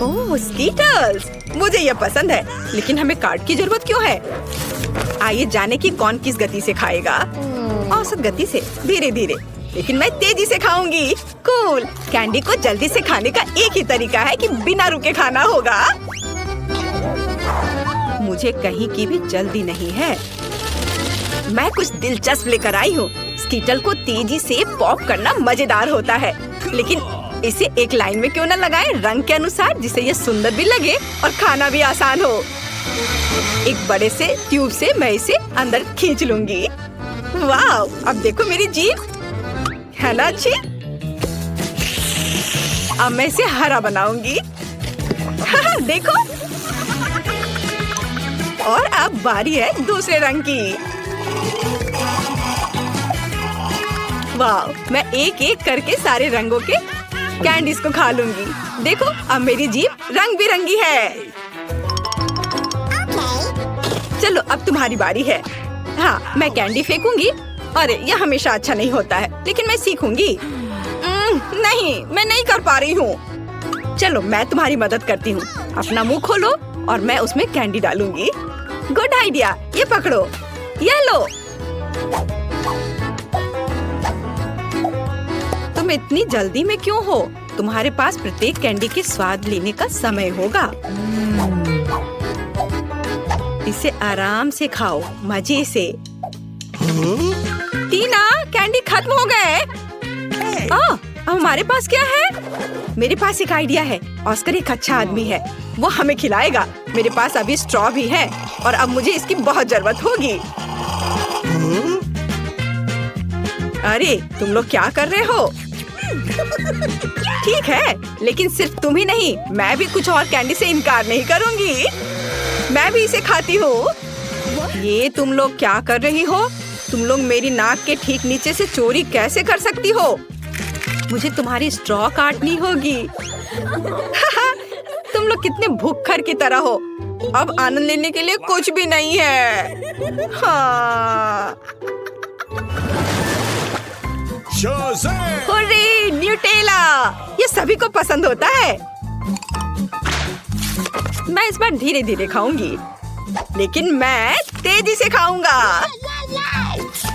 ओह स्कीटर्स, मुझे ये पसंद है, लेकिन हमें कार्ड की जरूरत क्यों है? आइए जाने कि कौन किस गति से खाएगा। औसत गति से, धीरे धीरे, लेकिन मैं तेजी से खाऊंगी। कूल। कैंडी को जल्दी से खाने का एक ही तरीका है कि बिना रुके खाना होगा। मुझे कहीं की भी जल्दी नहीं है। मैं कुछ दिलचस्प लेकर आई हूँ। स्कीटल को तेजी से पॉप करना मजेदार होता है, लेकिन इसे एक लाइन में क्यों न लगाएं रंग के अनुसार, जिससे ये सुंदर भी लगे और खाना भी आसान हो। एक बड़े से ट्यूब से मैं इसे अंदर खींच लूंगी। वाह, अब देखो मेरी जीभ, है ना अच्छी? अब मैं इसे हरा बनाऊंगी। देखो। और अब बारी है दूसरे रंग की। वाह, मैं एक एक करके सारे रंगों के कैंडीज को खा लूंगी। देखो, अब मेरी जीभ रंग बिरंगी है। चलो अब तुम्हारी बारी है। हाँ, मैं कैंडी फेंकूंगी। अरे, यह हमेशा अच्छा नहीं होता है, लेकिन मैं सीखूंगी। नहीं, मैं नहीं कर पा रही हूँ। चलो मैं तुम्हारी मदद करती हूँ। अपना मुंह खोलो और मैं उसमें कैंडी डालूंगी। गुड आइडिया, ये पकड़ो, ये लो। तुम इतनी जल्दी में क्यों हो? तुम्हारे पास प्रत्येक कैंडी के स्वाद लेने का समय होगा। इसे आराम से खाओ, मजे से। टीना, कैंडी खत्म हो गए। अब हमारे पास क्या है? मेरे पास एक आइडिया है। ऑस्कर एक अच्छा आदमी है, वो हमें खिलाएगा। मेरे पास अभी स्ट्रॉ भी है और अब मुझे इसकी बहुत जरूरत होगी। अरे, तुम लोग क्या कर रहे हो? ठीक है, लेकिन सिर्फ तुम ही नहीं, मैं भी कुछ और कैंडी से इनकार नहीं करूंगी। मैं भी इसे खाती हूँ। ये तुम लोग क्या कर रही हो? तुम लोग मेरी नाक के ठीक नीचे से चोरी कैसे कर सकती हो? मुझे तुम्हारी स्ट्रॉ काटनी होगी। तुम लोग कितने भूखर की तरह हो। अब आनंद लेने के लिए कुछ भी नहीं है। हाँ। Hurray, Nutella! ये सभी को पसंद होता है। मैं इस बार धीरे धीरे खाऊंगी, लेकिन मैं तेजी से खाऊंगा।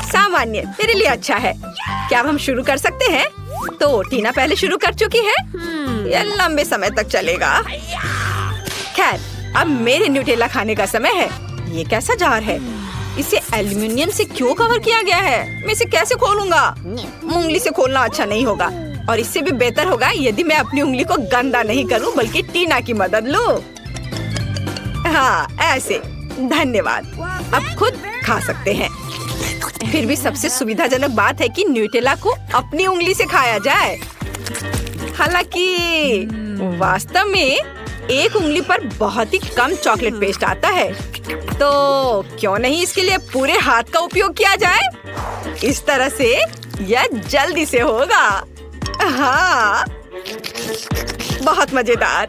सामान्य मेरे लिए अच्छा है। क्या अब हम शुरू कर सकते हैं? तो टीना पहले शुरू कर चुकी है। यह लंबे समय तक चलेगा। खैर, अब मेरे न्यूटेला खाने का समय है। ये कैसा जार है? इसे एल्युमिनियम से क्यों कवर किया गया है? मैं इसे कैसे खोलूंगा? उंगली से खोलना अच्छा नहीं होगा, और इससे भी बेहतर होगा यदि मैं अपनी उंगली को गंदा नहीं करूं, बल्कि टीना की मदद लूं। हाँ, ऐसे। धन्यवाद। अब खुद खा सकते हैं। फिर भी सबसे सुविधाजनक बात है कि न्यूटेला को अपनी उंगली से खाया जाए। हालांकि वास्तव में एक उंगली पर बहुत ही कम चॉकलेट पेस्ट आता है, तो क्यों नहीं इसके लिए पूरे हाथ का उपयोग किया जाए? इस तरह से यह जल्दी से होगा। हाँ, बहुत मजेदार।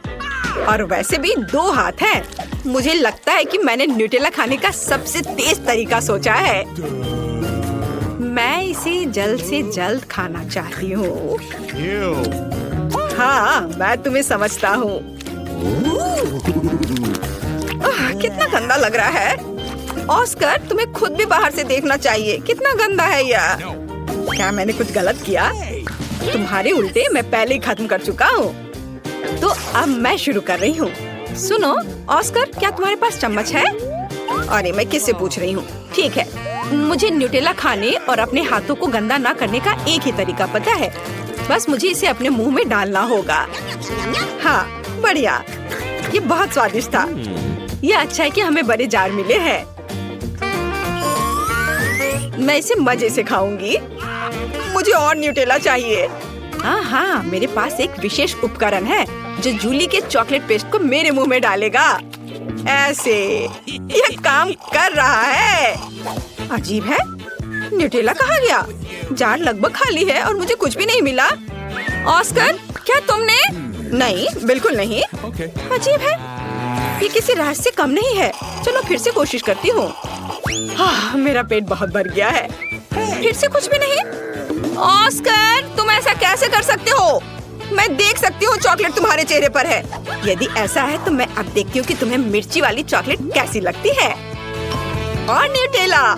और वैसे भी 2 हाथ हैं। मुझे लगता है कि मैंने न्यूटेला खाने का सबसे तेज तरीका सोचा है। मैं इसे जल्द से जल्द खाना चाहती हूँ। हाँ, मैं तुम्हें समझता हूँ। कितना गंदा लग रहा है। ऑस्कर, तुम्हें खुद भी बाहर से देखना चाहिए। कितना गंदा है यह। क्या मैंने कुछ गलत किया? तुम्हारे उल्टे मैं पहले ही खत्म कर चुका हूँ। तो अब मैं शुरू कर रही हूँ। सुनो ऑस्कर, क्या तुम्हारे पास चम्मच है? अरे, मैं किससे पूछ रही हूँ? ठीक है, मुझे न्यूटेला खाने और अपने हाथों को गंदा ना करने का एक ही तरीका पता है। बस मुझे इसे अपने मुंह में डालना होगा। हाँ, बढ़िया। ये बहुत स्वादिष्ट था। ये अच्छा है कि हमें बड़े जार मिले हैं। मैं इसे मजे से खाऊंगी। मुझे और न्यूटेला चाहिए। हाँ, मेरे पास एक विशेष उपकरण है जो जूली के चॉकलेट पेस्ट को मेरे मुंह में डालेगा। ऐसे यह काम कर रहा है। अजीब है, न्यूटेला कहाँ गया? जार लगभग खाली है और मुझे कुछ भी नहीं मिला। ऑस्कर, क्या तुमने? नहीं, बिल्कुल नहीं। अजीब है, ये किसी राज से कम नहीं है। चलो फिर से कोशिश करती हूँ। हाँ, मेरा पेट बहुत भर गया है। फिर से कुछ भी नहीं। ऑस्कर, तुम ऐसा कैसे कर सकते हो? मैं देख सकती हूँ चॉकलेट तुम्हारे चेहरे पर है। यदि ऐसा है तो मैं अब देखती हूँ कि तुम्हें मिर्ची वाली चॉकलेट कैसी लगती है। और न्यूटेला।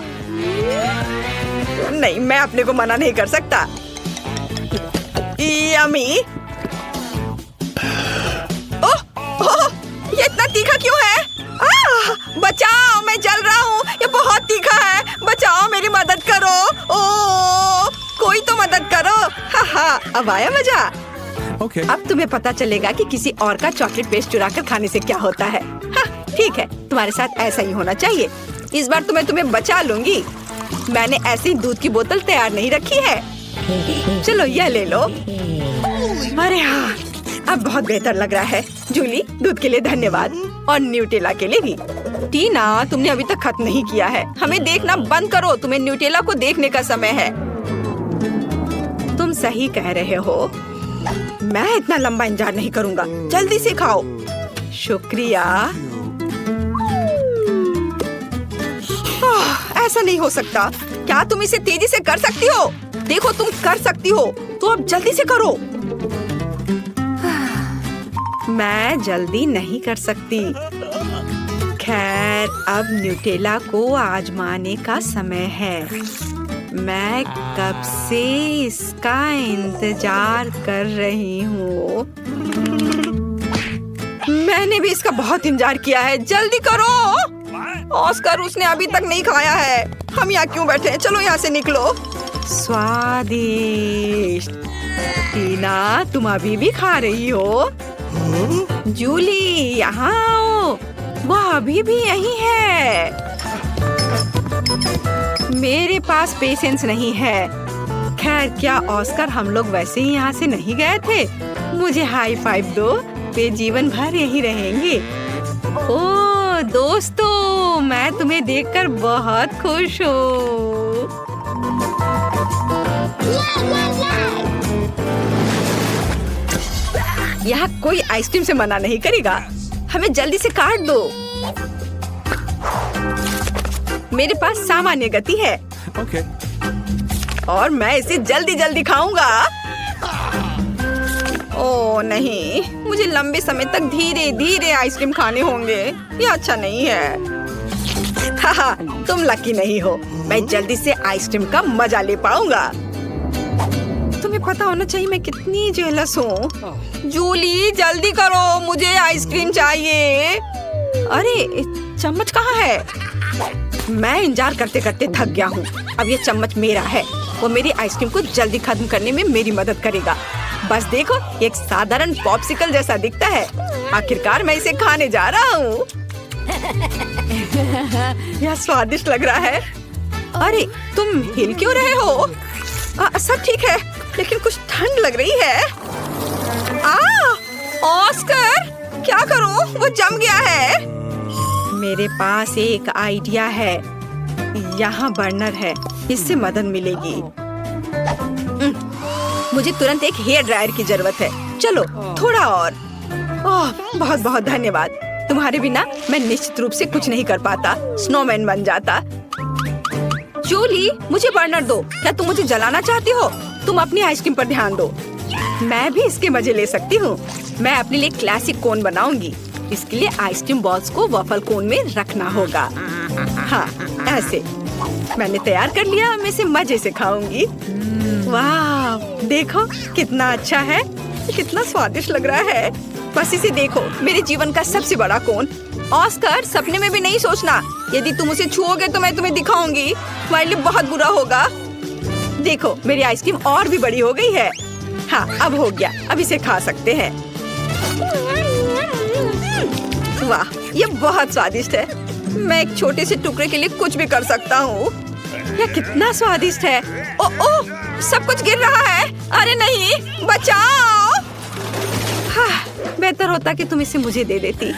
नहीं, मैं अपने को मना नहीं कर सकता। यम्मी। ओह, ओह, ये इतना तीखा क्यों है? बचाओ, मैं जल रहा हूँ। ये बहुत तीखा है। बचाओ, मेरी मदद करो। ओह, कोई तो मदद करो। हाँ, अब आया मजा। Okay. अब तुम्हें पता चलेगा कि किसी और का चॉकलेट पेस्ट चुरा कर खाने से क्या होता है। हाँ, ठीक है, तुम्हारे साथ ऐसा ही होना चाहिए। इस बार तुम्हें बचा लूंगी। मैंने ऐसी दूध की बोतल तैयार नहीं रखी है। चलो यह ले लो। अरे हाँ, अब बहुत बेहतर लग रहा है। जूली, दूध के लिए धन्यवाद और न्यूटेला के लिए भी। टीना, तुमने अभी तक खत्म नहीं किया है। हमें देखना बंद करो। तुम्हें न्यूटेला को देखने का समय है। तुम सही कह रहे हो। मैं इतना लंबा इंतजार नहीं करूंगा। जल्दी से खाओ। शुक्रिया। ऐसा नहीं हो सकता। क्या तुम इसे तेजी से कर सकती हो? देखो, तुम कर सकती हो, तो अब जल्दी से करो। मैं जल्दी नहीं कर सकती। खैर, अब न्यूटेला को आजमाने का समय है। मैं कब से इसका इंतजार कर रही हूँ। मैंने भी इसका बहुत इंतजार किया है। जल्दी करो। ऑस्कर, उसने अभी तक नहीं खाया है। हम यहाँ क्यों बैठे हैं? चलो यहाँ से निकलो। स्वादिष्ट। टीना, तुम अभी भी खा रही हो? जूली, यहाँ आओ। वह अभी भी यहीं है। मेरे पास पेशेंस नहीं है। खैर, क्या ऑस्कर, हम लोग वैसे ही यहाँ से नहीं गए थे? मुझे हाई फाइव दो। वे जीवन भर यहीं रहेंगे। ओह दोस्तों, मैं तुम्हें देखकर बहुत खुश हूँ। यहाँ कोई आइसक्रीम से मना नहीं करेगा। हमें जल्दी से काट दो। मेरे पास सामान्य गति है। Okay. और मैं इसे जल्दी जल्दी खाऊंगा। ओह नहीं, मुझे लंबे समय तक धीरे धीरे आइसक्रीम खाने होंगे। ये अच्छा नहीं है। हाँ, तुम लकी नहीं हो। मैं जल्दी से आइसक्रीम का मजा ले पाऊंगा। तुम्हें पता होना चाहिए मैं कितनी जेलस हूँ। जूली, जल्दी करो, मुझे आइसक्रीम चाहिए। अरे, चम्मच कहाँ है? मैं इंतजार करते करते थक गया हूँ। अब ये चम्मच मेरा है। वो मेरी आइसक्रीम को जल्दी खत्म करने में मेरी मदद करेगा। बस देखो, एक साधारण पॉप्सिकल जैसा दिखता है। आखिरकार मैं इसे खाने जा रहा हूँ। यह स्वादिष्ट लग रहा है। अरे, तुम हिल क्यों रहे हो? सब ठीक है, लेकिन कुछ ठंड लग रही है। ऑस्कर, क्या करूँ? वो जम गया है। मेरे पास एक आइडिया है। यहाँ बर्नर है, इससे मदद मिलेगी। मुझे तुरंत एक हेयर ड्रायर की जरूरत है। चलो, थोड़ा और। ओह, बहुत बहुत धन्यवाद। तुम्हारे बिना मैं निश्चित रूप से कुछ नहीं कर पाता। स्नोमैन बन जाता। जूली, मुझे बर्नर दो। क्या तुम मुझे जलाना चाहती हो? तुम अपनी आइसक्रीम पर ध्यान दो। मैं भी इसके मजे ले सकती हूँ। मैं अपने लिए क्लासिक कोन बनाऊंगी। इसके लिए आइसक्रीम बॉल्स को वॉफल कोन में रखना होगा। हाँ, ऐसे। मैंने तैयार कर लिया। मैं इसे मजे से खाऊंगी। वाह, देखो कितना अच्छा है। कितना स्वादिष्ट लग रहा है। बस इसे देखो, मेरे जीवन का सबसे बड़ा कोन। ऑस्कर, सपने में भी नहीं सोचना। यदि तुम उसे छुओगे तो मैं तुम्हें दिखाऊंगी। तुम्हारे लिए बहुत बुरा होगा। देखो, मेरी आइसक्रीम और भी बड़ी हो गई है। हाँ, अब हो गया। अब इसे खा सकते हैं। वाह, ये बहुत स्वादिष्ट है। मैं एक छोटे से टुकड़े के लिए कुछ भी कर सकता हूँ। यह कितना स्वादिष्ट है। ओह, सब कुछ गिर रहा है। अरे नहीं, बचाओ। हाँ, बेहतर होता कि तुम इसे मुझे दे देती।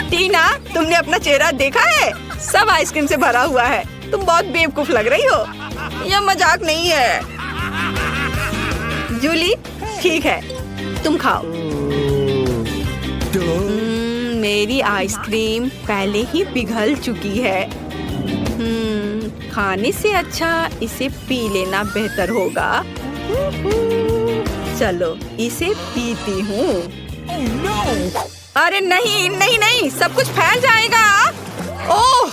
टीना, तुमने अपना चेहरा देखा है? सब आइसक्रीम से भरा हुआ है। तुम बहुत बेवकूफ लग रही हो। यह मजाक नहीं है। जूली, ठीक है, तुम खाओ। मेरी आइसक्रीम पहले ही पिघल चुकी है। खाने से अच्छा इसे पी लेना बेहतर होगा। चलो इसे पीती हूँ। अरे नहीं नहीं नहीं, सब कुछ फैल जाएगा। ओह,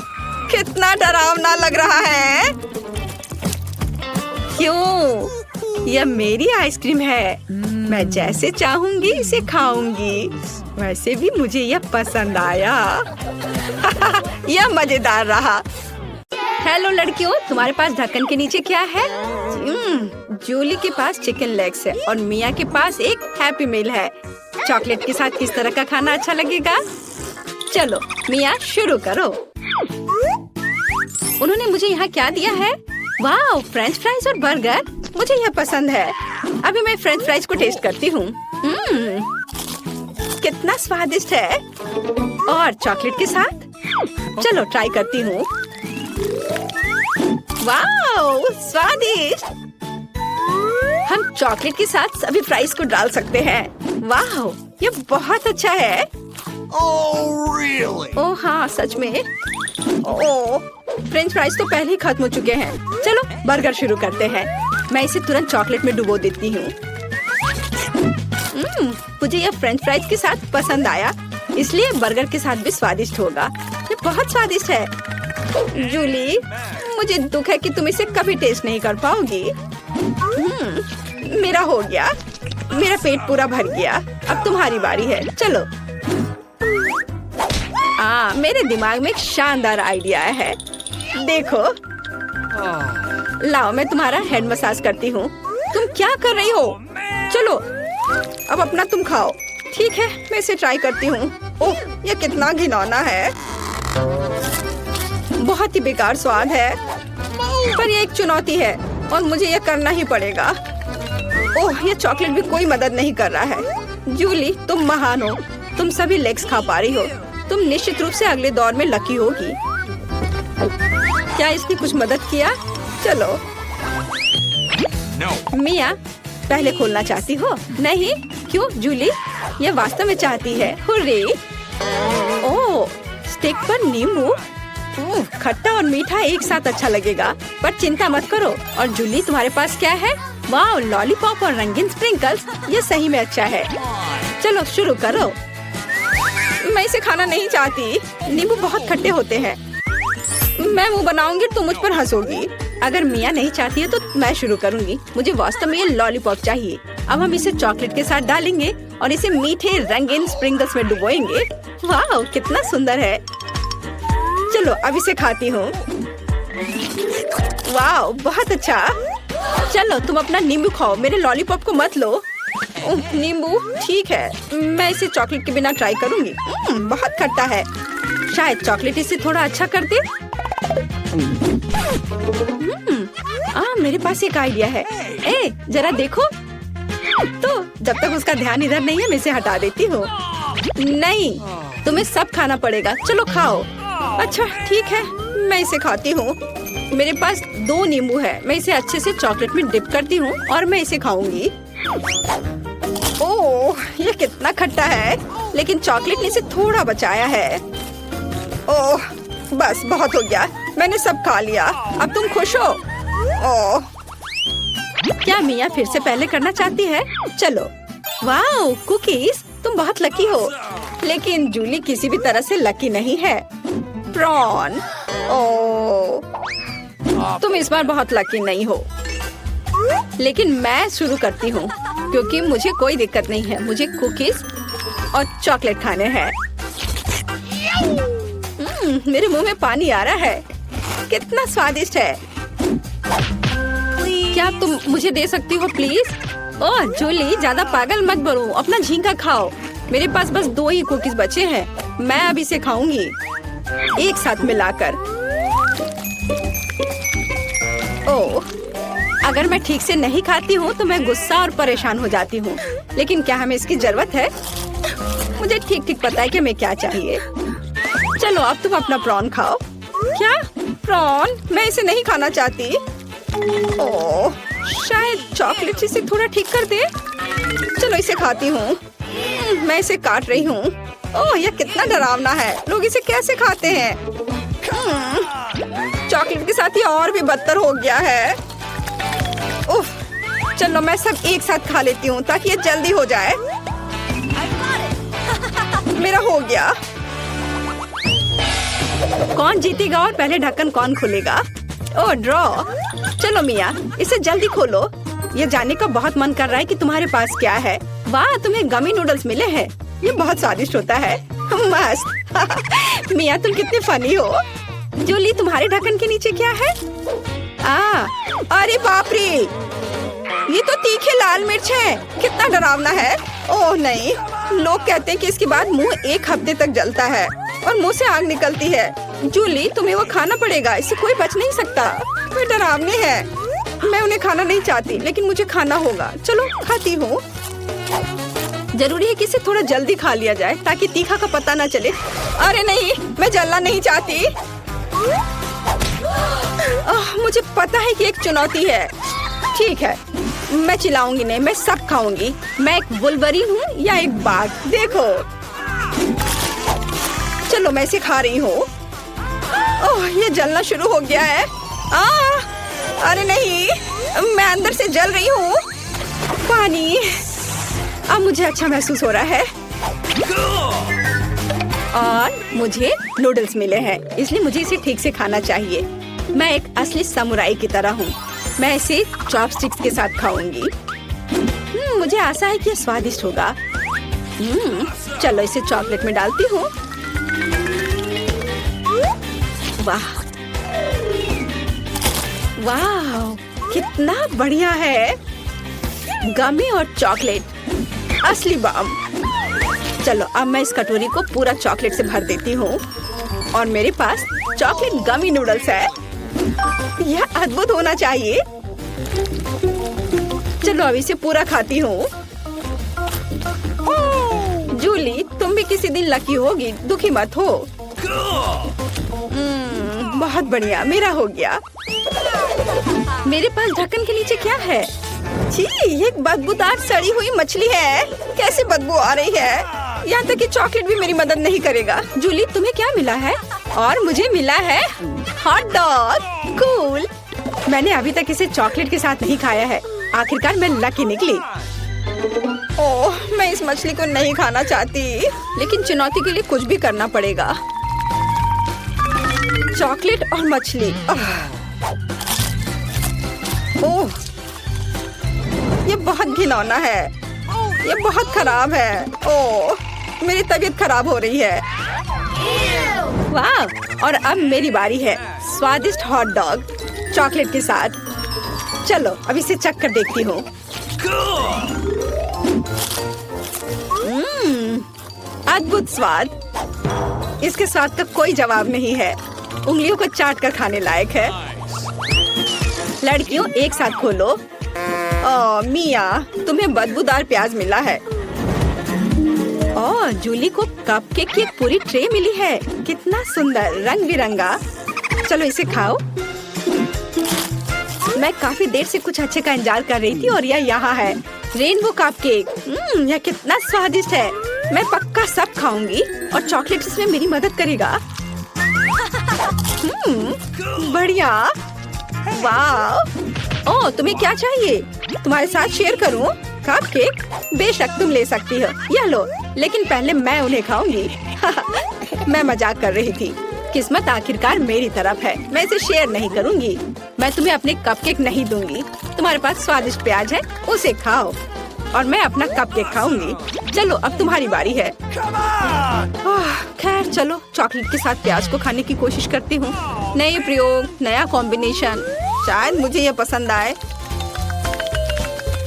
कितना डरावना लग रहा है। क्यों? यह मेरी आइसक्रीम है। मैं जैसे चाहूंगी इसे खाऊंगी। वैसे भी मुझे यह पसंद आया। यह मजेदार रहा। हेलो लड़कियों, तुम्हारे पास ढक्कन के नीचे क्या है? जूली के पास चिकन लेग्स है और मिया के पास एक हैप्पी मील है। चॉकलेट के साथ किस तरह का खाना अच्छा लगेगा? चलो मिया, शुरू करो। उन्होंने मुझे यहाँ क्या दिया है? वाह, फ्रेंच फ्राइज और बर्गर। मुझे यह पसंद है। अभी मैं फ्रेंच फ्राइज को टेस्ट करती हूँ। कितना स्वादिष्ट है। और चॉकलेट के साथ चलो ट्राई करती हूँ। वाह, स्वादिष्ट। हम चॉकलेट के साथ सभी फ्राइज को डाल सकते हैं। वाह, ये बहुत अच्छा है। ओह हाँ, सच में। ओह, फ्रेंच फ्राइज तो पहले ही खत्म हो चुके हैं। चलो बर्गर शुरू करते हैं। मैं इसे तुरंत चॉकलेट में डुबो देती हूँ। मुझे यह फ्रेंच फ्राइज के साथ पसंद आया, इसलिए बर्गर के साथ भी स्वादिष्ट होगा। ये बहुत स्वादिष्ट है। जूली, मुझे दुख है कि तुम इसे कभी टेस्ट नहीं कर पाओगी। मेरा हो गया। मेरा पेट पूरा भर गया। अब तुम्हारी बारी है। चलो। मेरे दिमाग में एक शानदार आइडिया है। देखो, लाओ मैं तुम्हारा हेड मसाज करती हूँ। तुम क्या कर रही हो? चलो अब अपना तुम खाओ। ठीक है, मैं इसे ट्राई करती हूँ। ओह, यह कितना घिनौना है। बहुत ही बेकार स्वाद है, पर यह एक चुनौती है और मुझे यह करना ही पड़ेगा। ओह, यह चॉकलेट भी कोई मदद नहीं कर रहा है। जूली, तुम महान हो। तुम सभी लेग्स खा पा रही हो। तुम निश्चित रूप से अगले दौर में लकी होगी। क्या इसने कुछ मदद किया? चलो। मिया, पहले खोलना चाहती हो? नहीं, क्यों जूली? यह वास्तव में चाहती है। हुर्रे! ओह, स्टिक पर नींबू। खट्टा और मीठा एक साथ अच्छा लगेगा, पर चिंता मत करो। और जूली, तुम्हारे पास क्या है? वाह, लॉलीपॉप और रंगीन स्प्रिंकल्स। ये सही में अच्छा है। चलो शुरू करो। मैं इसे खाना नहीं चाहती। नींबू बहुत खट्टे होते हैं। मैं मुंह बनाऊंगी तो मुझ पर हंसोगी। अगर मिया नहीं चाहती है तो मैं शुरू करूंगी। मुझे वास्तव में ये लॉलीपॉप चाहिए। अब हम इसे चॉकलेट के साथ डालेंगे और इसे मीठे रंगीन स्प्रिंकल्स में डुबोएंगे। वाह, कितना सुंदर है। चलो अब इसे खाती हूँ। वाह, बहुत अच्छा। चलो तुम अपना नींबू खाओ, मेरे लॉलीपॉप को मत लो। नींबू ठीक है, मैं इसे चॉकलेट के बिना ट्राई करूंगी। बहुत खट्टा है। शायद चॉकलेट इसे थोड़ा अच्छा कर दे। मेरे पास एक आइडिया है। जरा देखो। तो जब तक उसका ध्यान इधर नहीं है, मैं इसे हटा देती हूँ। नहीं, तुम्हें सब खाना पड़ेगा। चलो खाओ। अच्छा ठीक है, मैं इसे खाती हूँ। मेरे पास 2 नींबू है। मैं इसे अच्छे से चॉकलेट में डिप करती हूँ और मैं इसे खाऊंगी। ओह, ये कितना खट्टा है, लेकिन चॉकलेट ने इसे थोड़ा बचाया है। ओह, बस बहुत हो गया। मैंने सब खा लिया। अब तुम खुश हो? ओह, क्या मिया फिर से पहले करना चाहती है? चलो। वाह, कुकीज, तुम बहुत लकी हो। लेकिन जूली किसी भी तरह से लकी नहीं है। प्रॉन। ओह, तुम इस बार बहुत लकी नहीं हो। लेकिन मैं शुरू करती हूँ क्योंकि मुझे कोई दिक्कत नहीं है। मुझे कुकीज और चॉकलेट खाने हैं। मेरे मुंह में पानी आ रहा है। कितना स्वादिष्ट है। क्या तुम मुझे दे सकती हो प्लीज? ओह जूली, ज्यादा पागल मत बनो। अपना झींगा खाओ। मेरे पास बस 2 ही कुकीज बचे हैं। मैं अब इसे खाऊंगी एक साथ मिलाकर। ओह, अगर मैं ठीक से नहीं खाती हूँ तो मैं गुस्सा और परेशान हो जाती हूँ। लेकिन क्या हमें इसकी जरूरत है? मुझे ठीक ठीक पता है कि मैं क्या चाहिए। चलो अब तुम अपना प्रॉन खाओ। क्या प्रॉन? मैं इसे नहीं खाना चाहती। ओह, शायद चॉकलेट इसे थोड़ा ठीक कर दे। चलो इसे खाती हूँ। मैं इसे काट रही हूँ। ओह, यह कितना डरावना है। लोग इसे कैसे खाते हैं? चॉकलेट के साथ ये और भी बदतर हो गया है। उफ, चलो मैं सब एक साथ खा लेती हूँ ताकि ये जल्दी हो जाए। मेरा हो गया। कौन जीतेगा और पहले ढक्कन कौन खोलेगा? ओह ड्रॉ। चलो मिया, इसे जल्दी खोलो। ये जानने का बहुत मन कर रहा है कि तुम्हारे पास क्या है। वाह, तुम्हें गमी नूडल्स मिले हैं। ये बहुत स्वादिष्ट होता है। मस्त। मिया तुम कितने फनी हो। जूली, तुम्हारे ढक्कन के नीचे क्या है? अरे बाप रे, ये तो तीखे लाल मिर्च है। कितना डरावना है। ओह नहीं, लोग कहते हैं कि इसके बाद मुंह 1 हफ्ते तक जलता है और मुंह से आग निकलती है। जूली, तुम्हें वो खाना पड़ेगा, इससे कोई बच नहीं सकता। वे डरावने हैं। मैं उन्हें खाना नहीं चाहती, लेकिन मुझे खाना होगा। चलो खाती हूँ। जरूरी है कि इसे थोड़ा जल्दी खा लिया जाए ताकि तीखा का पता ना चले। अरे नहीं, मैं जलना नहीं चाहती। मुझे पता है कि एक चुनौती है। ठीक है, मैं चिल्लाऊंगी नहीं, मैं सब खाऊंगी। मैं एक वुल्वरीन हूँ या एक बाघ, देखो। चलो मैं इसे खा रही हूँ। ओह, ये जलना शुरू हो गया है। अरे नहीं, मैं अंदर से जल रही हूँ। पानी। अब मुझे अच्छा महसूस हो रहा है और मुझे नूडल्स मिले हैं, इसलिए मुझे इसे ठीक से खाना चाहिए। मैं एक असली समुराई की तरह हूँ। मैं इसे चॉपस्टिक्स के साथ खाऊंगी। मुझे आशा है कि यह स्वादिष्ट होगा। चलो इसे चॉकलेट में डालती हूँ। वाह वाह, कितना बढ़िया है। गमी और चॉकलेट, असली बम। चलो अब मैं इस कटोरी को पूरा चॉकलेट से भर देती हूँ और मेरे पास चॉकलेट गमी नूडल्स है। यह अद्भुत होना चाहिए। चलो अब इसे पूरा खाती हूँ। जूली, तुम भी किसी दिन लकी होगी, दुखी मत हो। बहुत बढ़िया, मेरा हो गया। मेरे पास ढक्कन के नीचे क्या है? छी, ये एक बदबूदार सड़ी हुई मछली है। कैसे बदबू आ रही है। यहाँ तक कि चॉकलेट भी मेरी मदद नहीं करेगा। जूली, तुम्हें क्या मिला है? और मुझे मिला है हॉट डॉग। कूल। मैंने अभी तक इसे चॉकलेट के साथ नहीं खाया है। आखिरकार मैं लकी निकली। ओह, मैं इस मछली को नहीं खाना चाहती, लेकिन चुनौती के लिए कुछ भी करना पड़ेगा। चॉकलेट और मछली। ओह, ये बहुत घिनौना है। ये बहुत खराब है। ओह, मेरी तबीयत खराब हो रही है। वाह, और अब मेरी बारी है। स्वादिष्ट हॉट डॉग चॉकलेट के साथ। चलो अब इसे चख कर देखती हूँ। अद्भुत स्वाद। इसके स्वाद का कोई जवाब नहीं है। उंगलियों को चाट कर खाने लायक है। लड़कियों, एक साथ खोलो। ओह मिया, तुम्हें बदबूदार प्याज मिला है। ओह, जूली को कपकेक की एक पूरी ट्रे मिली है। कितना सुंदर, रंग बिरंगा। चलो इसे खाओ। मैं काफी देर से कुछ अच्छे का इंतजार कर रही थी और यह यहाँ है। Rainbow cupcake. यह कितना स्वादिष्ट है। मैं पक्का सब खाऊंगी और चॉकलेट इसमें मेरी मदद करेगा। बढ़िया। वाह। ओह, तुम्हें क्या चाहिए? तुम्हारे साथ शेयर करूं? कपकेक? बेशक तुम ले सकती हो। यह लो, लेकिन पहले मैं उन्हें खाऊंगी। मैं मजाक कर रही थी। किस्मत आखिरकार मेरी तरफ है। मैं इसे शेयर नहीं करूंगी। मैं तुम्हें अपने कपकेक नहीं दूंगी। तुम्हारे पास स्वादिष्ट प्याज है, उसे खाओ और मैं अपना कपकेक खाऊंगी। चलो अब तुम्हारी बारी है। खैर चलो, चॉकलेट के साथ प्याज को खाने की कोशिश करती हूँ। नए प्रयोग, नया कॉम्बिनेशन। शायद मुझे यह पसंद आए।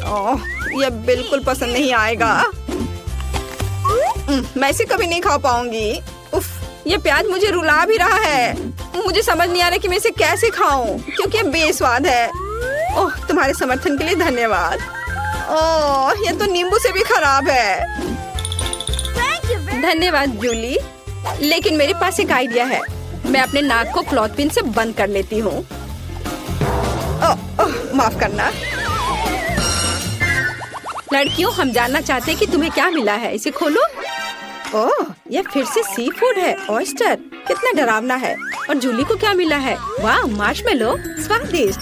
ओह, यह बिल्कुल पसंद नहीं आएगा। मैं इसे कभी नहीं खा पाऊंगी। उफ, ये प्याज मुझे रुला भी रहा है। मुझे समझ नहीं आ रहा कि मैं इसे कैसे खाऊं, क्योंकि ये बेस्वाद है। ओह, तुम्हारे समर्थन के लिए धन्यवाद। ओह, ये तो नींबू से भी खराब है। धन्यवाद जूली, लेकिन मेरे पास एक आइडिया है। मैं अपने नाक को क्लॉथ पिन से बंद कर लेती हूँ। माफ करना। लड़कियों, हम जानना चाहते हैं कि तुम्हें क्या मिला है। इसे खोलो। ओह, यह फिर से सी फूड है। ऑयस्टर। कितना डरावना है। और जूली को क्या मिला है? वाह, मार्शमेलो। स्वादिष्ट।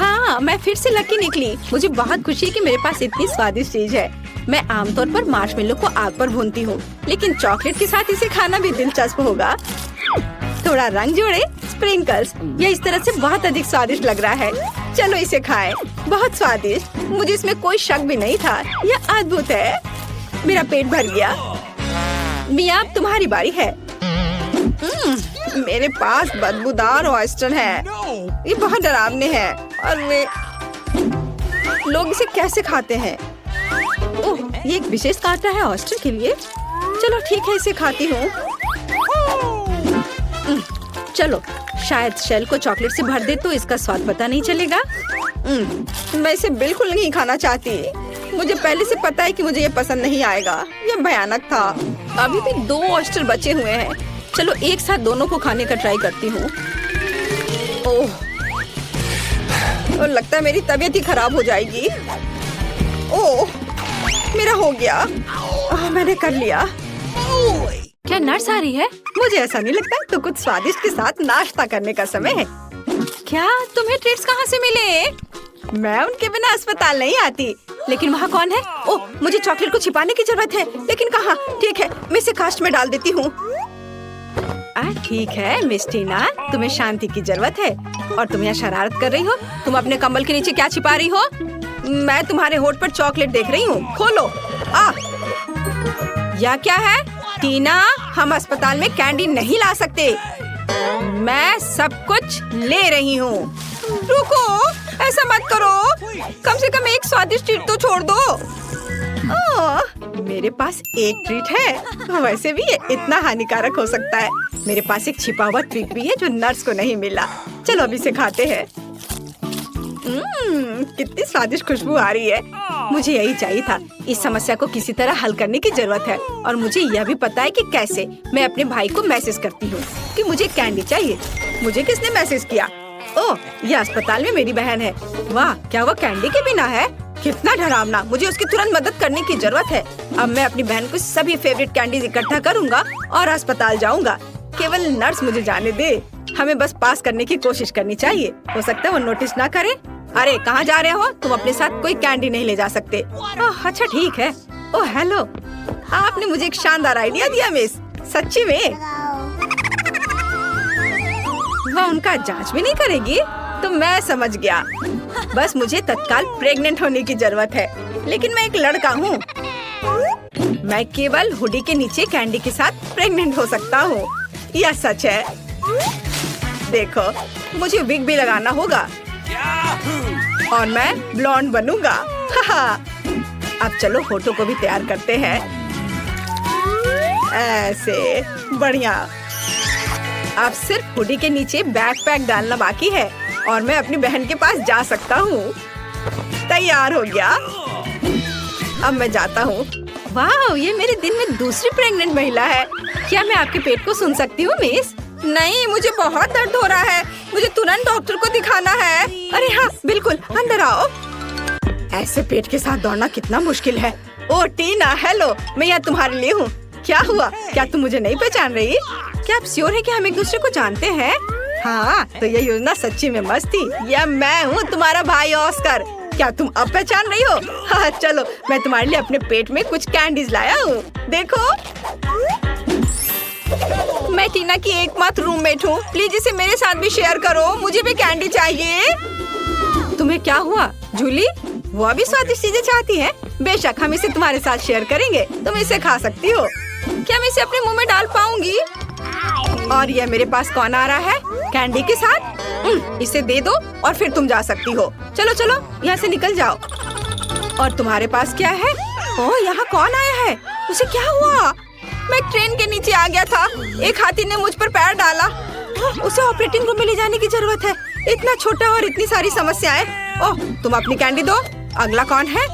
हाँ, मैं फिर से लकी निकली। मुझे बहुत खुशी है कि मेरे पास इतनी स्वादिष्ट चीज है। मैं आमतौर पर मार्शमेलो को आग पर भूनती हूँ, लेकिन चॉकलेट के साथ इसे खाना भी दिलचस्प होगा। थोड़ा रंग जोड़े, स्प्रिंकल्स, यह इस तरह से बहुत अधिक स्वादिष्ट लग रहा है। चलो इसे खाएं। बहुत स्वादिष्ट, मुझे इसमें कोई शक भी नहीं था। यह अद्भुत है। मेरा पेट भर गया। मिया, अब तुम्हारी बारी है। मेरे पास बदबूदार ऑयस्टर है। ये बहुत डरावने हैं और वे लोग इसे कैसे खाते हैं? ओह, ये एक विशेष कांटा है ऑयस्टर के लिए। चलो ठीक है, इसे खाती हूँ। चलो, शायद शेल को चॉकलेट से भर दे तो इसका स्वाद पता नहीं चलेगा। मैं इसे बिल्कुल नहीं खाना चाहती। मुझे पहले से पता है कि मुझे ये पसंद नहीं आएगा। यह भयानक था। अभी भी 2 ऑयस्टर बचे हुए हैं। चलो एक साथ दोनों को खाने का ट्राई करती हूँ। ओह, और लगता है मेरी तबीयत ही खराब हो जाएगी। ओह, मेरा हो गया। मैंने कर लिया। क्या नर्स आ रही है? मुझे ऐसा नहीं लगता। तो कुछ स्वादिष्ट के साथ नाश्ता करने का समय है। क्या तुम्हें ट्रीट्स कहाँ से मिले? मैं उनके बिना अस्पताल नहीं आती। लेकिन वहाँ कौन है? ओह, मुझे चॉकलेट को छिपाने की जरूरत है। लेकिन कहाँ? ठीक है, मैं इसे कास्ट में डाल देती हूँ। ठीक है मिस टीना, तुम्हें शांति की जरूरत है और तुम यहाँ शरारत कर रही हो। तुम अपने कंबल के नीचे क्या छिपा रही हो? मैं तुम्हारे होठ पर चॉकलेट देख रही हूँ। खोलो। यह क्या है? टीना, हम अस्पताल में कैंडी नहीं ला सकते। मैं सब कुछ ले रही हूँ। रुको, ऐसा मत करो। कम से कम एक स्वादिष्ट ट्रीट तो छोड़ दो। मेरे पास एक ट्रीट है। वैसे भी ये इतना हानिकारक हो सकता है। मेरे पास एक छिपा हुआ ट्रीट भी है जो नर्स को नहीं मिला। चलो अभी इसे खाते हैं। कितनी स्वादिष्ट खुशबू आ रही है। मुझे यही चाहिए था। इस समस्या को किसी तरह हल करने की जरूरत है और मुझे यह भी पता है कि कैसे। मैं अपने भाई को मैसेज करती हूँ कि मुझे कैंडी चाहिए। मुझे किसने मैसेज किया? ओह, यह अस्पताल में मेरी बहन है। वाह, क्या वो कैंडी के बिना है? कितना डरावना। मुझे उसकी तुरंत मदद करने की जरूरत है। अब मैं अपनी बहन को सभी फेवरेट कैंडीज इकट्ठा करूँगा और अस्पताल जाऊँगा। केवल नर्स मुझे जाने दे। हमें बस पास करने की कोशिश करनी चाहिए। हो सकता है वो नोटिस ना करे। अरे कहाँ जा रहे हो? तुम अपने साथ कोई कैंडी नहीं ले जा सकते। ओह, अच्छा ठीक है। ओह हेलो, आपने मुझे एक शानदार आइडिया दिया मिस। सच्ची में? वह उनका जांच भी नहीं करेगी? तो मैं समझ गया। बस मुझे तत्काल प्रेग्नेंट होने की जरूरत है। लेकिन मैं एक लड़का हूँ। मैं केवल हुडी के नीचे कैंडी के साथ प्रेग्नेंट हो सकता हूँ। यह सच है। देखो, मुझे विग भी लगाना होगा और मैं ब्लॉन्ड बनूंगा। अब चलो फोटो को भी तैयार करते हैं। ऐसे बढ़िया। अब सिर्फ हुडी के नीचे बैकपैक डालना बाकी है और मैं अपनी बहन के पास जा सकता हूँ। तैयार हो गया। अब मैं जाता हूँ। वाह, ये मेरे दिन में दूसरी प्रेग्नेंट महिला है। क्या मैं आपके पेट को सुन सकती हूँ मिस? नहीं, मुझे बहुत दर्द हो रहा है। मुझे तुरंत डॉक्टर को दिखाना है। अरे हाँ, बिल्कुल, अंदर आओ। ऐसे पेट के साथ दौड़ना कितना मुश्किल है। ओह टीना, हेलो, मैं यहाँ तुम्हारे लिए हूँ। क्या हुआ? क्या तुम मुझे नहीं पहचान रही? क्या आप श्योर है कि हम एक दूसरे को जानते हैं? हाँ, तो ये योजना सच्ची में मस्त थी। यह मैं हूँ, तुम्हारा भाई ऑस्कर। क्या तुम अब पहचान रही हो? हाँ, चलो मैं तुम्हारे लिए अपने पेट में कुछ कैंडीज लाया हूँ। देखो, मैं टीना की एकमात्र रूममेट हूँ। प्लीज इसे मेरे साथ भी शेयर करो। मुझे भी कैंडी चाहिए। तुम्हें क्या हुआ जूली? वो भी स्वादिष्ट चीजें चाहती है। बेशक, हम इसे तुम्हारे साथ शेयर करेंगे। तुम इसे खा सकती हो। क्या मैं इसे अपने मुंह में डाल पाऊंगी? और यह मेरे पास कौन आ रहा है? कैंडी के साथ। इसे दे दो और फिर तुम जा सकती हो। चलो चलो, यहाँ से निकल जाओ। और तुम्हारे पास क्या है? ओह, यहाँ कौन आया है? उसे क्या हुआ? मैं ट्रेन के नीचे आ गया था। एक हाथी ने मुझ पर पैर डाला। उसे ऑपरेटिंग रूम में ले जाने की जरूरत है। इतना छोटा और इतनी सारी समस्याएं। ओह, तुम अपनी कैंडी दो। अगला कौन है?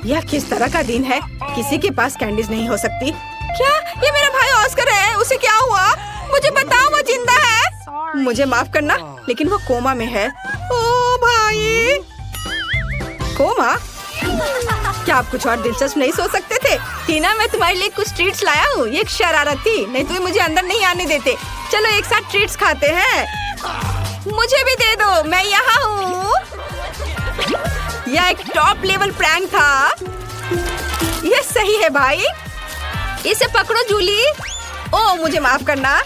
यह किस तरह का दिन है? किसी के पास कैंडीज नहीं हो सकती। क्या ये मेरा भाई ऑस्कर है? उसे क्या हुआ? मुझे बताओ, वो जिंदा है? मुझे माफ करना, लेकिन वो कोमा में है। ओ भाई, कोमा? क्या आप कुछ और दिलचस्प नहीं सोच सकते थे? टीना, मैं तुम्हारे लिए कुछ ट्रीट्स लाया हूँ। ये एक शरारत थी, नहीं तो मुझे अंदर नहीं आने देते। चलो एक साथ ट्रीट्स खाते हैं। मुझे भी दे दो, मैं यहाँ हूँ। यह एक टॉप लेवल प्रैंक था। ये सही है भाई। इसे पकड़ो जूली। ओ मुझे माफ करना,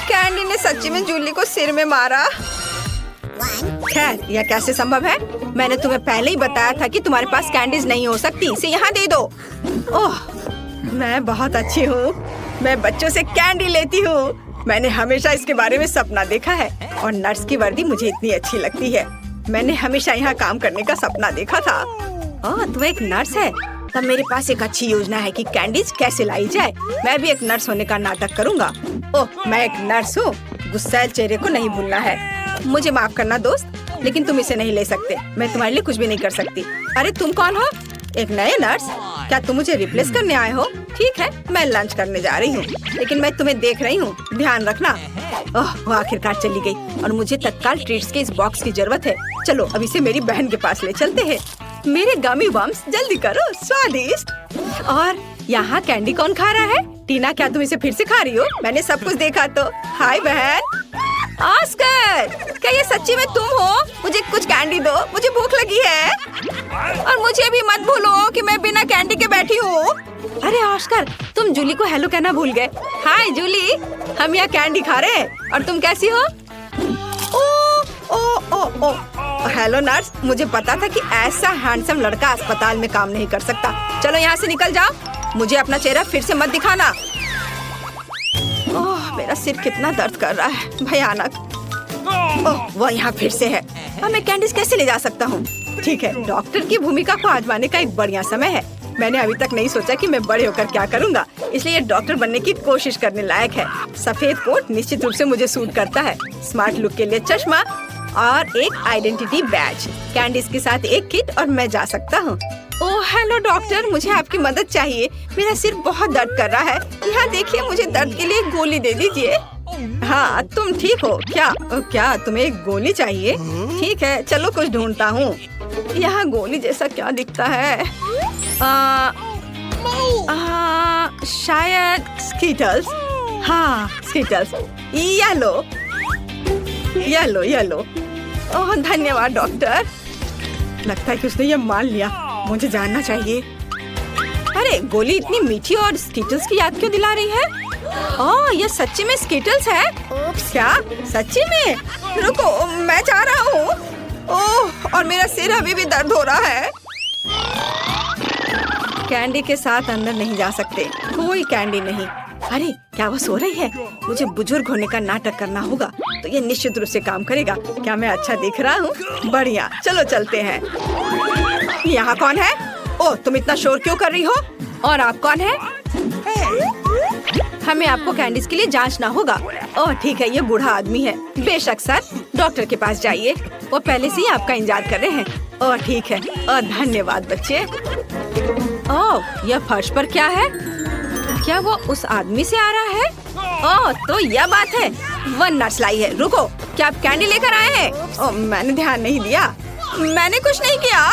कैंडी ने सच्ची में जूली को सिर में मारा। खैर यह कैसे संभव है? मैंने तुम्हें पहले ही बताया था कि तुम्हारे पास कैंडीज नहीं हो सकती। इसे यहाँ दे दो। ओह मैं बहुत अच्छी हूँ। मैं बच्चों से कैंडी लेती हूँ। मैंने हमेशा इसके बारे में सपना देखा है और नर्स की वर्दी मुझे इतनी अच्छी लगती है। मैंने हमेशा यहाँ काम करने का सपना देखा था। ओह तू एक नर्स है? तब मेरे पास एक अच्छी योजना है कि कैंडीज कैसे लाई जाए। मैं भी एक नर्स होने का नाटक करूँगा। ओह मैं एक नर्स हूँ। गुस्सैल चेहरे को नहीं भूलना है। मुझे माफ करना दोस्त, लेकिन तुम इसे नहीं ले सकते। मैं तुम्हारे लिए कुछ भी नहीं कर सकती। अरे तुम कौन हो? एक नए नर्स? क्या तुम मुझे रिप्लेस करने आए हो? ठीक है मैं लंच करने जा रही हूँ, लेकिन मैं तुम्हें देख रही हूँ, ध्यान रखना। ओह वो आखिरकार चली गई और मुझे तत्काल ट्रीट्स के इस बॉक्स की जरूरत है। चलो अभी से मेरी बहन के पास ले चलते हैं। मेरे गमी बम्स जल्दी करो, स्वादिष्ट। और यहाँ कैंडी कौन खा रहा है? टीना क्या तुम इसे फिर से खा रही हो? मैंने सब कुछ देखा तो। हाय बहन। ऑस्कर क्या ये सच्ची में तुम हो? मुझे कुछ कैंडी दो, मुझे भूख लगी है। और मुझे भी मत भूलो कि मैं बिना कैंडी के बैठी हूँ। अरे ऑस्कर तुम जूली को हेलो कहना भूल गए। हाय जूली, हम यहाँ कैंडी खा रहे हैं। और तुम कैसी हो? ओ ओ ओ ओ हेलो नर्स, मुझे पता था कि ऐसा हैंडसम लड़का अस्पताल में काम नहीं कर सकता। चलो यहाँ से निकल जाओ। मुझे अपना चेहरा फिर से मत दिखाना। ओह मेरा सिर कितना दर्द कर रहा है, भयानक। ओह वह यहाँ फिर से है। अब मैं कैंडीज कैसे ले जा सकता हूँ? ठीक है डॉक्टर की भूमिका को आजमाने का एक बढ़िया समय है। मैंने अभी तक नहीं सोचा कि मैं बड़े होकर क्या करूँगा, इसलिए डॉक्टर बनने की कोशिश करने लायक है। सफेद कोट निश्चित रूप से मुझे सूट करता है। स्मार्ट लुक के लिए चश्मा और एक आइडेंटिटी बैज, कैंडीज के साथ एक किट और मैं जा सकता हूँ। ओह हेलो डॉक्टर, मुझे आपकी मदद चाहिए। मेरा सिर बहुत दर्द कर रहा है। यहाँ देखिए, मुझे दर्द के लिए एक गोली दे दीजिए। हाँ तुम ठीक हो क्या? क्या तुम्हें एक गोली चाहिए? ठीक है चलो कुछ ढूंढता हूँ। यहाँ गोली जैसा क्या दिखता है? शायद स्कीटल्स। हाँ Skittles. Yellow yellow yellow. Oh धन्यवाद डॉक्टर। लगता है कि उसने ये मान लिया। मुझे जानना चाहिए। अरे गोली इतनी मीठी और स्कीटल्स की याद क्यों दिला रही है? ओह ये सच्ची में स्कीटल्स है? क्या सच्ची में? रुको मैं जा रहा हूँ। ओह और मेरा सिर अभी भी दर्द हो रहा है। कैंडी के साथ अंदर नहीं जा सकते, कोई कैंडी नहीं। अरे क्या वो सो रही है? मुझे बुजुर्ग होने का नाटक करना होगा तो ये निश्चित रूप से काम करेगा। क्या मैं अच्छा दिख रहा हूँ? बढ़िया, चलो चलते हैं। यहाँ कौन है? ओह तुम इतना शोर क्यों कर रही हो? और आप कौन है? हमें आपको कैंडीज के लिए जांचना होगा। ओह ठीक है, ये बूढ़ा आदमी है। बेशक सर, डॉक्टर के पास जाइए, वो पहले से ही आपका इंतजार कर रहे हैं। ओह ठीक है, और धन्यवाद बच्चे। ओह यह फर्श पर क्या है? क्या वो उस आदमी से आ रहा है? ओह तो यह बात है, वह नर्स लाई है। रुको, क्या आप कैंडी लेकर आए हैं? ओह मैंने ध्यान नहीं दिया। मैंने कुछ नहीं किया।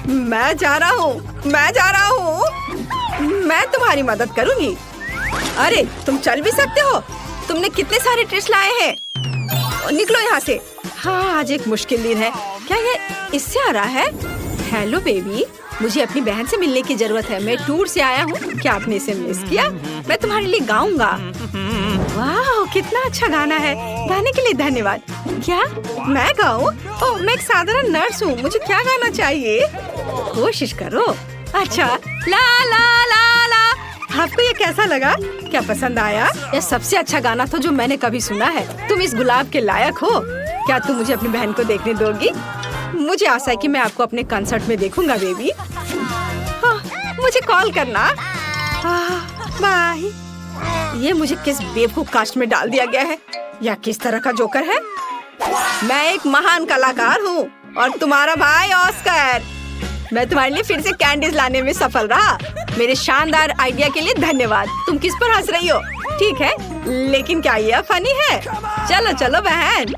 मैं जा रहा हूँ, मैं जा रहा हूँ। मैं तुम्हारी मदद करूँगी। अरे तुम चल भी सकते हो? तुमने कितने सारे ट्रिक्स लाए हैं। निकलो यहाँ से। हाँ आज एक मुश्किल दिन है। क्या ये इससे आ रहा है? हेलो बेबी, मुझे अपनी बहन से मिलने की जरूरत है। मैं टूर से आया हूँ। क्या आपने इसे मिस किया? मैं तुम्हारे लिए गाऊंगा। वाह कितना अच्छा गाना है। गाने के लिए धन्यवाद। क्या मैं गाऊं? ओह मैं एक साधारण नर्स हूँ। मुझे क्या गाना चाहिए? कोशिश करो। अच्छा ला ला ला ला। आपको ये कैसा लगा? क्या पसंद आया? यह सबसे अच्छा गाना था जो मैंने कभी सुना है। तुम इस गुलाब के लायक हो। क्या तुम मुझे अपनी बहन को देखने दोगी? मुझे आशा है कि मैं आपको अपने कंसर्ट में देखूंगा बेबी। मुझे कॉल करना। बाय। ये मुझे किस बेवकूफ कास्ट में डाल दिया गया है? या किस तरह का जोकर है? मैं एक महान कलाकार हूँ और तुम्हारा भाई ऑस्कर। मैं तुम्हारे लिए फिर से कैंडीज लाने में सफल रहा। मेरे शानदार आइडिया के लिए धन्यवाद। तुम किस पर हंस रही हो? ठीक है, लेकिन क्या ये फनी है? चलो चलो बहन।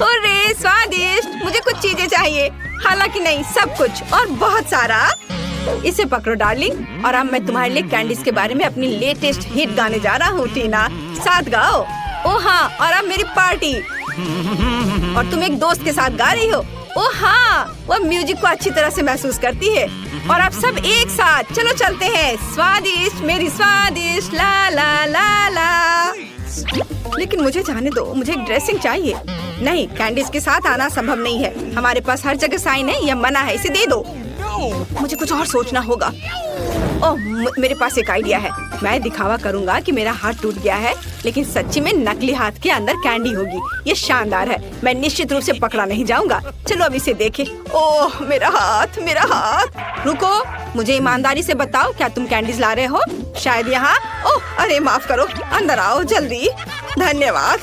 हुर्रे स्वादिष्ट। मुझे कुछ चीजें चाहिए, हालांकि नहीं सब कुछ और बहुत सारा। इसे पकड़ो डार्लिंग, और अब मैं तुम्हारे लिए कैंडीज के बारे में अपनी लेटेस्ट हिट गाने जा रहा हूँ। टीना साथ गाओ। ओ हाँ, और अब मेरी पार्टी। और तुम एक दोस्त के साथ गा रही हो। ओ हाँ, वो म्यूजिक को अच्छी तरह से महसूस करती है। और आप सब एक साथ चलो चलते हैं। स्वादिष्ट मेरी स्वादिष्ट ला ला ला ला। लेकिन मुझे जाने दो, मुझे एक ड्रेसिंग चाहिए। नहीं, कैंडीज के साथ आना संभव नहीं है। हमारे पास हर जगह साइन है, यह मना है, इसे दे दो। मुझे कुछ और सोचना होगा। ओह, मेरे पास एक आइडिया है। मैं दिखावा करूंगा कि मेरा हाथ टूट गया है, लेकिन सच्ची में नकली हाथ के अंदर कैंडी होगी। ये शानदार है। मैं निश्चित रूप से पकड़ा नहीं जाऊंगा। चलो अब इसे देखें। ओह, मेरा हाथ, मेरा हाथ। रुको, मुझे ईमानदारी से बताओ, क्या तुम कैंडीज ला रहे हो? शायद यहाँ। ओह, अरे माफ करो, अंदर आओ जल्दी। धन्यवाद।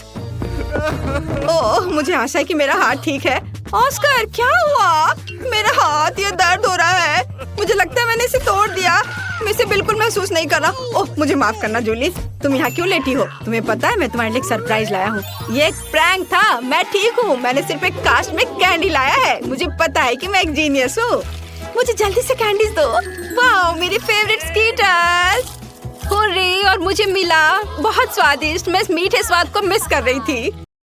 ओह, मुझे आशा है कि मेरा हाथ ठीक है। ऑस्कर, क्या हुआ? मेरा हाथ, ये दर्द हो रहा है। मुझे लगता है मैंने इसे तोड़ दिया। मैं इसे बिल्कुल महसूस नहीं कर रहा। ओह, मुझे माफ करना जूली। तुम यहाँ क्यों लेटी हो? तुम्हें पता है मैं तुम्हारे लिए एक सरप्राइज लाया हूँ। ये एक प्रैंक था। मैं ठीक हूँ। मैंने सिर्फ एक कास्ट में कैंडी लाया है। मुझे पता है कि मैं एक जीनियस हूँ। मुझे जल्दी से कैंडीज दो। वाह, मेरी फेवरेट स्कीटर्स। हुर्रे, और मुझे मिला। बहुत स्वादिष्ट। मैं इस मीठे स्वाद को मिस कर रही थी।